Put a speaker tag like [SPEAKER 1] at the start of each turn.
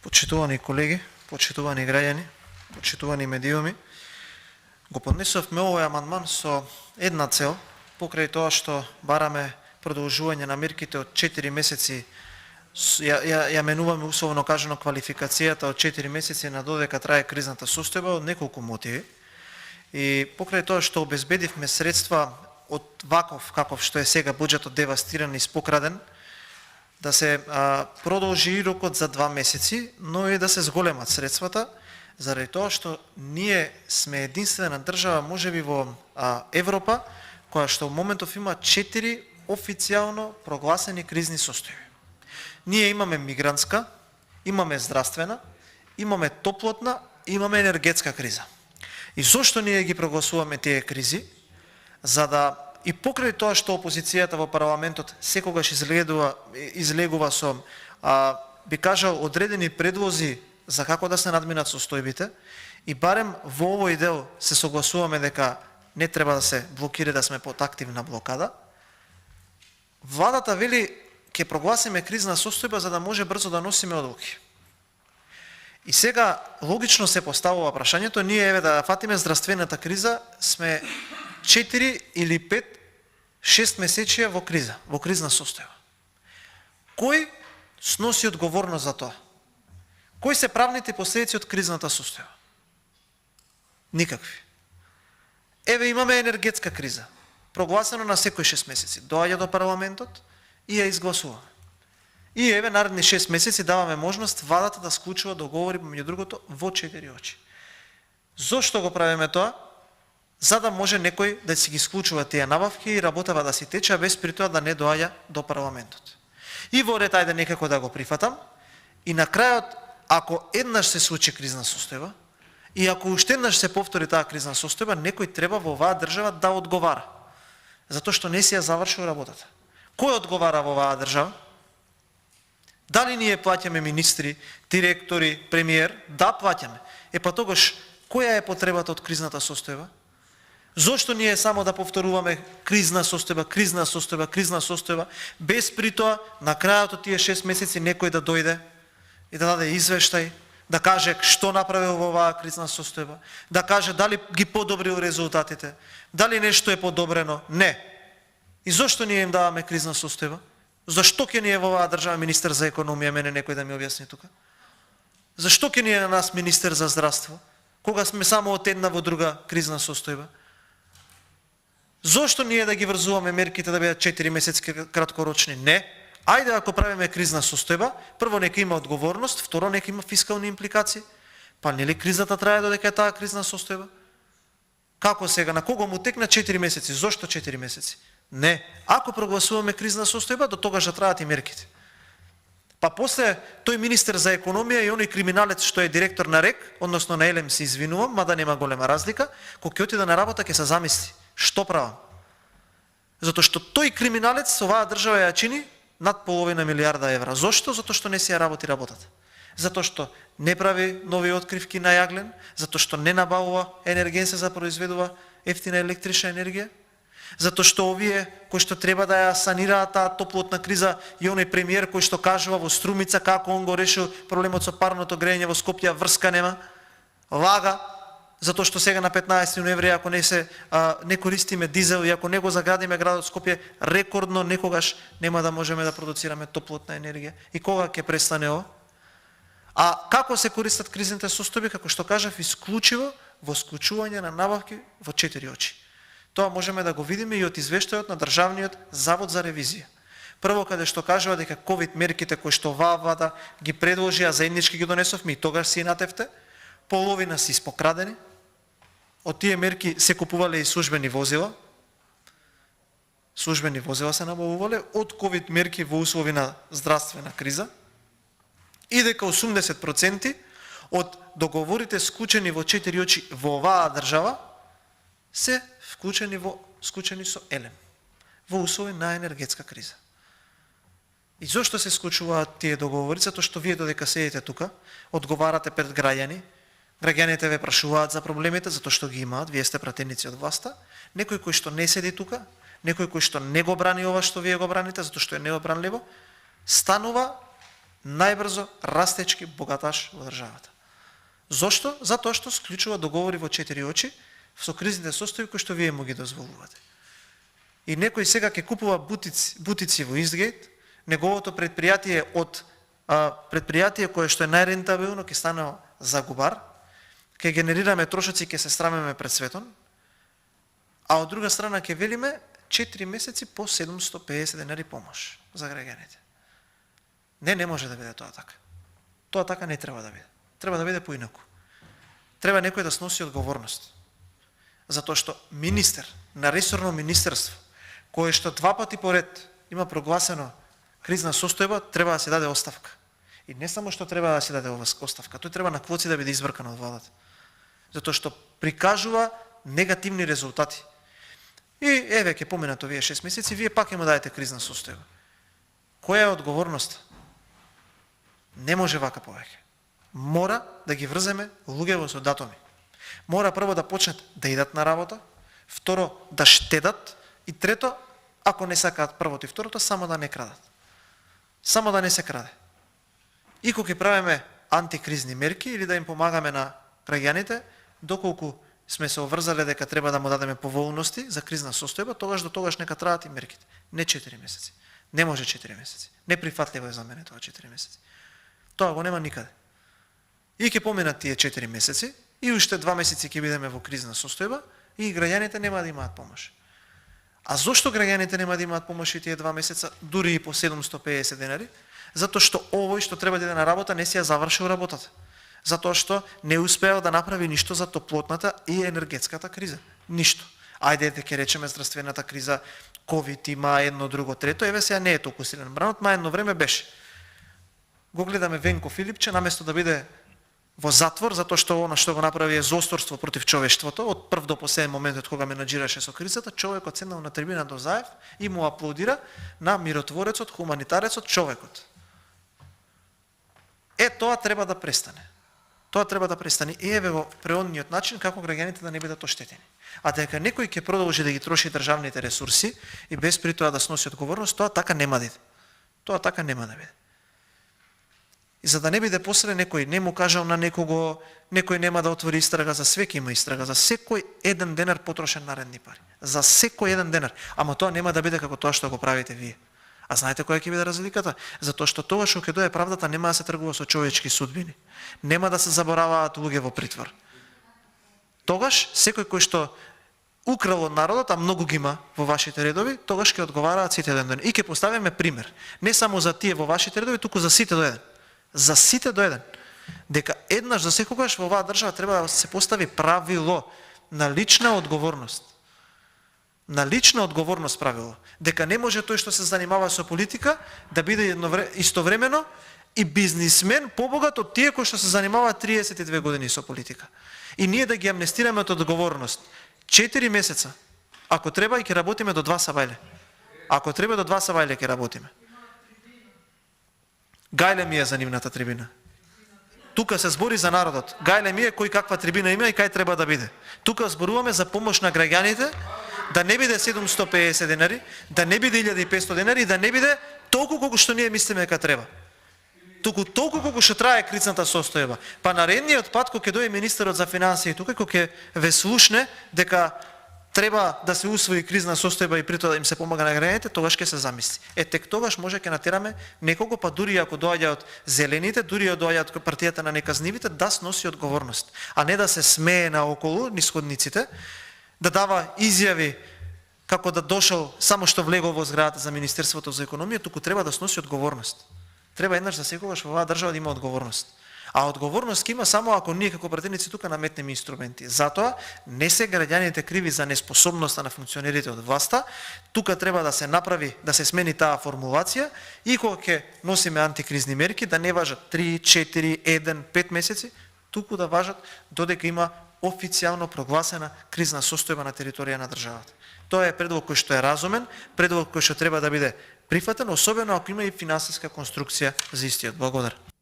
[SPEAKER 1] Почитувани колеги, почитувани граѓани, почитувани медиуми, го поднесовме овој амандман со една цел, покрај тоа што бараме продолжување на мерките од 4 месеци, ја менуваме условно кажано квалификацијата од 4 месеци на додека трае кризната состојба од неколку мотиви. И покрај тоа што обезбедивме средства од ваков каков што е сега буџетот девастиран и спокраден, да се продолжи и рокот за 2 месеци, но и да се зголемат средствата, заради тоа што ние сме единствена држава можеби во Европа, која што во моментов има 4 официјално прогласени кризни состојби. Ние имаме мигрантска, имаме здравствена, имаме топлотна, имаме енергетска криза. И зошто ние ги прогласуваме тие кризи? За да и покрај тоа што опозицијата во парламентот секогаш излегува со, би кажал, одредени предлози за како да се надминат состојбите, и барем во овој дел се согласуваме дека не треба да се блокира, да сме под активна блокада, владата вели ќе прогласиме кризна состојба за да може брзо да носиме одлуки. И сега логично се поставува прашањето, ние еве да фатиме здравствената криза, сме 4 или 5, 6 месечија во криза, во кризна состојба. Кој сноси одговорност за тоа? Кои се правните последици од кризната состојба? Никакви. Еве имаме енергетска криза, прогласено на секој 6 месеци. Доаѓа до парламентот и ја изгласуваме. И еве наредни 6 месеци даваме можност владата да склучува договори меѓу другото во 4 очи. Зошто го правиме тоа? За да може некој да си ги склучува тие набавки и работава да си тече, без при тоа да не доаѓа до парламентот. И во ред, ајде некако да го прифатам, и на крајот, ако еднаш се случи кризна состојба, и ако уште еднаш се повтори таа кризна состојба, некој треба во оваа држава да одговара, затоа што не си ја завршил работата. Кој одговара во оваа држава? Дали ние плаќаме министри, директори, премиер? Да, плаќаме. Па тогаш, која е потребата од кризната состојба? Зошто ние само да повторуваме кризна состојба, кризна состојба, кризна состојба, без при тоа на крајот од тие 6 месеци некој да дојде и да даде извештај, да каже што направил во оваа кризна состојба, да каже дали ги подобрил резултатите, дали нешто е подобрено? Не. И зошто ние им даваме кризна состојба? Зашто ќе ни е во оваа држава министер за економија, мене некој да ми објасни тука? Зашто ќе ни е на нас министер за здравство, кога сме само од една во друга кризна состојба? Зошто ние да ги врзуваме мерките да бидат 4 месеци краткорочни? Не. Ајде ако правиме кризна состојба, прво нека има одговорност, второ нека има фискални импликации. Па нели кризата трае додека е таа кризна состојба? Како сега, на кого му текна 4 месеци? Зошто 4 месеци? Не. Ако прогласуваме кризна состојба, до тогаш да траат и мерките. Па после тој министер за економија и оној криминалец што е директор на РЕК, односно на ЕЛЕМ, се извинувам, мада нема голема разлика, кога ќе отиде на работа ќе се замисли што правам. Затоа што тој криминалец оваа држава ја чини над половина милиарда евра. Зошто? Затоа што не си ја работи работата. Затоа што не прави нови откривки на јаглен, затоа што не набавува енергенсе за произведува ефтина електрична енергија, затоа што овие кои што треба да ја санираат таа топлотна криза и оној премиер кој што кажува во Струмица како он го решил проблемот со парното грејење во Скопје, врска нема, лага, затоа што сега на 15 ноември ако не користиме дизел и ако не го заградиме градот Скопје, рекордно некогаш нема да можеме да продуцираме топлотна енергија. И кога ќе престане ова? А како се користат кризните состојби, како што кажав, исклучиво во склучување на набавки во 4 очи. Тоа можеме да го видиме и од извештајот на Државниот завод за ревизија. Прво каде што кажува дека ковид мерките кои што оваа влада ги предложи, а заеднички ги донесовме и тогаш си натевте, половина си спокрадени. Од тие мерки се купувале и службени возила. Службени возила се набавувале од ковид мерки во услови на здравствена криза. И дека 80% од договорите склучени во 4 очи во оваа држава се склучени со ЕЛЕМ во услови на енергетска криза. И зошто се склучуваат тие договори? Затоа што вие додека седите тука, одговарате пред граѓани, граѓаните ве прашуваат за проблемите, затоа што ги имаат, вие сте пратеници од власта, некој кој што не седи тука, некој кој што не го брани ова што вие го браните, затоа што е необранливо, станува најбрзо растечки богаташ во државата. Зошто? Затоа што склучува договори во 4 очи со кризните состојби кои што вие му ги дозволувате. И некој сега ќе купува бутици во Истгейт, неговото предпријатие од предпријатие кое што е најрентабилно ќе стане загубар, ќе генерираме трошоци, ќе се срамеме пред светот, а од друга страна ќе велиме 4 месеци по 750 денари помош за граѓаните. Не може да биде тоа така. Тоа така не треба да биде. Треба да биде поинаку. Треба некој да сноси одговорност. Затоа што министер на ресорно министерство, кое што 2 пати поред има прогласено кризна состојба, треба да се даде оставка. И не само што треба да се даде оставка, тој треба на квоци да биде избркан од владата. Затоа што прикажува негативни резултати. И еве ќе поминат овие 6 месеци, вие пак ќе му дадете кризна состојба. Која е одговорноста? Не може вака повеќе. Мора да ги врземе луѓето со датуми. Мора прво да почнат да идат на работа, второ да штедат и трето, ако не сакаат првото и второто, само да не крадат. Само да не се краде. И кога ќе правиме антикризни мерки или да им помагаме на граѓаните, доколку сме се обврзале дека треба да му дадеме поволности за кризна состојба, тогаш до тогаш нека траат и мерките. Не 4 месеци. Не може 4 месеци. Неприфатливо е за мене тоа 4 месеци. Тоа го нема никаде. И ќе поминат тие 4 месеци, и уште 2 месеци ќе бидеме во кризна состојба, и граѓаните нема да имаат помош. А зошто граѓаните нема да имаат помош и тие 2 месеца, дури и по 750 денари? Затоа што овој што треба да иде на работа не си ја завршил работата. Затоа што не успеал да направи ништо за топлотната и енергетската криза. Ништо. Ајде да ќе речеме здравствената криза, ковид има едно, друго, трето, еве сега не е толку силен бранот, ма едно време беше. Го гледаме Венко Филипче, наместо да биде во затвор, затоа што она што го направи е злосторство против човештвото, од прв до последен момент од кога менаџираше со кризата, човекот седнал на трибина до Заев и му аплодира на миротворецот, хуманитарецот, човекот. Тоа треба да престане. Тоа треба да престане. И еве го преонниот начин како граѓаните да не бидат оштетени. А дека некој ќе продолжи да ги троши државните ресурси и без при тоа да сноси одговорност, тоа така нема да биде. Тоа така нема да биде. И за да не биде после некој не му кажал на некого, некој нема да отвори истрага, за свеки има истрага, за секој еден денар потрошен наредни пари. За секој еден денар. Ама тоа нема да биде како тоа што го правите вие. А знаете која ќе биде разликата? Затоа што тоа што ќе дое правдата нема да се тргува со човечки судбини. Нема да се забораваат луѓе во притвор. Тогаш секој кој што украл од народот, а многу ги има во вашите редови, тогаш ќе одговараат сите до еден. И ќе поставиме пример. Не само за тие во вашите редови, туку за сите до еден. За сите до еден. Дека еднаш за секогаш во оваа држава треба да се постави правило на лична одговорност. На лична одговорност правило. Дека не може тој што се занимава со политика да биде истовремено и бизнисмен побогат од тие кои што се занимаваат 32 години со политика. И ние да ги амнестираме од одговорност. 4 месеца. Ако треба и ќе работиме до 2 сабајле. Ако треба до 2 сабајле ќе работиме. Гајле ми е за нивната трибина. Тука се збори за народот. Гајле ми е кој каква трибина има и кај треба да биде. Тука зборуваме за помош на граѓаните, да не биде 750 денари, да не биде 1500 денари, да не биде толку колку што ние мислиме дека треба. Туку толку колку што трае кризната состојба. Па наредниот пат кога ќе дое министерот за финансии тука, кога ќе ве слушне дека треба да се усвои кризна состојба и притоа да им се помага на граѓаните, тогаш ќе се замисли. Тек тогаш може ќе натераме некого, па дури ако доаѓа од зелените, дури ако доаѓа од партијата на неказнивите, да сноси одговорност, а не да се смее наоколу низ ходниците, да дава изјави како да дошол само што влегол во зградата за Министерството за економија, туку треба да сноси одговорност. Треба еднаш за секогаш во оваа држава да има одговорност. А одговорност ќе има само ако ние како пратеници тука наметнеме инструменти. Затоа не се граѓаните криви за неспособноста на функционерите од власта, тука треба да се направи, да се смени таа формулација и кога ќе носиме антикризни мерки да не важат 3, 4, 1, 5 месеци, туку да важат додека има официјално прогласена кризна состојба на територија на државата. Тоа е предлог кој што е разумен, предлог кој што треба да биде прифатен, особено ако има и финансиска конструкција за истиот. Благодарам.